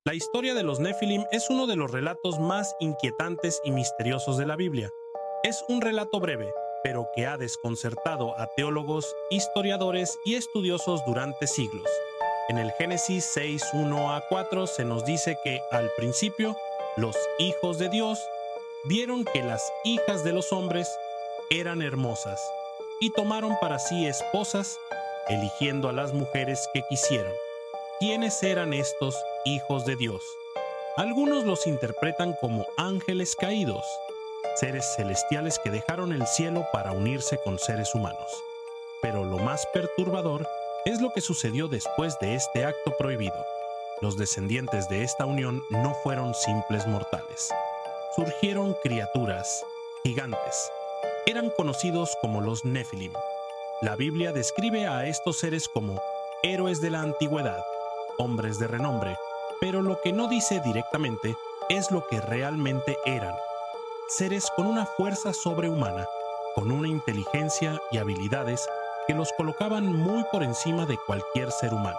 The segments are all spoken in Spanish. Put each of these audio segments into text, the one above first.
La historia de los Nefilim es uno de los relatos más inquietantes y misteriosos de la Biblia. Es un relato breve, pero que ha desconcertado a teólogos, historiadores y estudiosos durante siglos. En el Génesis 6:1 a 4 se nos dice que, al principio, los hijos de Dios vieron que las hijas de los hombres eran hermosas y tomaron para sí esposas, eligiendo a las mujeres que quisieron. ¿Quiénes eran estos hijos de Dios? Algunos los interpretan como ángeles caídos, seres celestiales que dejaron el cielo para unirse con seres humanos. Pero lo más perturbador es lo que sucedió después de este acto prohibido. Los descendientes de esta unión no fueron simples mortales. Surgieron criaturas, gigantes. Eran conocidos como los Nefilim. La Biblia describe a estos seres como héroes de la antigüedad, hombres de renombre, pero lo que no dice directamente es lo que realmente eran. Seres con una fuerza sobrehumana, con una inteligencia y habilidades que los colocaban muy por encima de cualquier ser humano.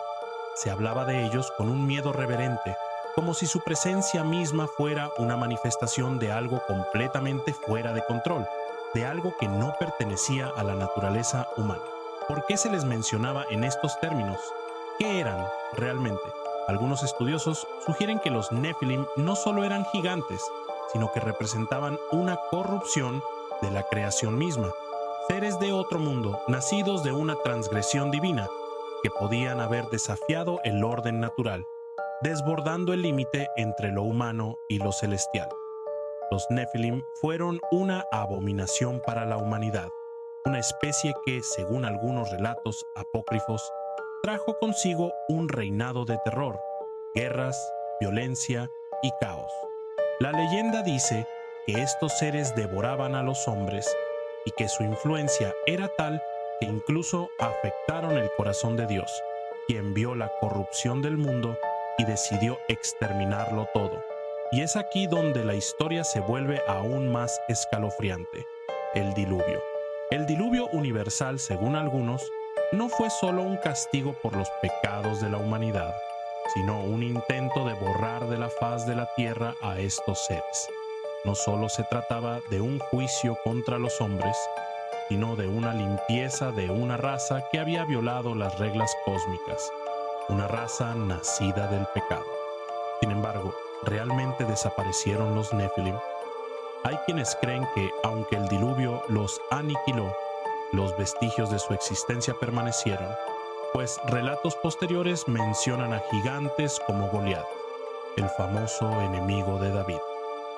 Se hablaba de ellos con un miedo reverente, como si su presencia misma fuera una manifestación de algo completamente fuera de control, de algo que no pertenecía a la naturaleza humana. ¿Por qué se les mencionaba en estos términos? ¿Qué eran realmente? Algunos estudiosos sugieren que los Nefilim no solo eran gigantes, sino que representaban una corrupción de la creación misma, seres de otro mundo, nacidos de una transgresión divina, que podían haber desafiado el orden natural, desbordando el límite entre lo humano y lo celestial. Los Nefilim fueron una abominación para la humanidad, una especie que, según algunos relatos apócrifos, trajo consigo un reinado de terror, guerras, violencia y caos. La leyenda dice que estos seres devoraban a los hombres y que su influencia era tal que incluso afectaron el corazón de Dios, quien vio la corrupción del mundo y decidió exterminarlo todo. Y es aquí donde la historia se vuelve aún más escalofriante: el diluvio. El diluvio universal, según algunos, no fue solo un castigo por los pecados de la humanidad, sino un intento de borrar de la faz de la tierra a estos seres. No solo se trataba de un juicio contra los hombres, sino de una limpieza de una raza que había violado las reglas cósmicas, una raza nacida del pecado. Sin embargo, ¿realmente desaparecieron los Nefilim? Hay quienes creen que, aunque el diluvio los aniquiló, los vestigios de su existencia permanecieron, pues relatos posteriores mencionan a gigantes como Goliat, el famoso enemigo de David.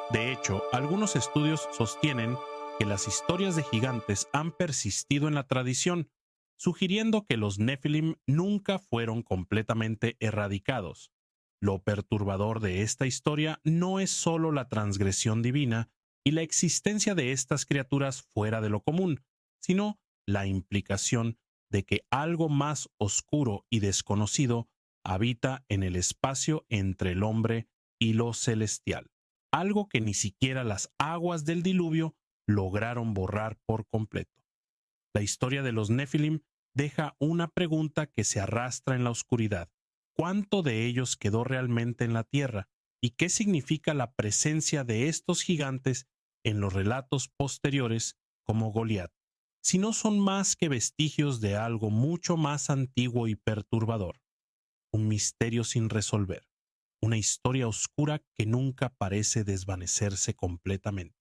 De hecho, algunos estudios sostienen que las historias de gigantes han persistido en la tradición, sugiriendo que los Nefilim nunca fueron completamente erradicados. Lo perturbador de esta historia no es solo la transgresión divina y la existencia de estas criaturas fuera de lo común, sino la implicación de que algo más oscuro y desconocido habita en el espacio entre el hombre y lo celestial, algo que ni siquiera las aguas del diluvio lograron borrar por completo. La historia de los Nefilim deja una pregunta que se arrastra en la oscuridad: ¿cuánto de ellos quedó realmente en la tierra? ¿Y qué significa la presencia de estos gigantes en los relatos posteriores como Goliat, si no son más que vestigios de algo mucho más antiguo y perturbador? Un misterio sin resolver, una historia oscura que nunca parece desvanecerse completamente.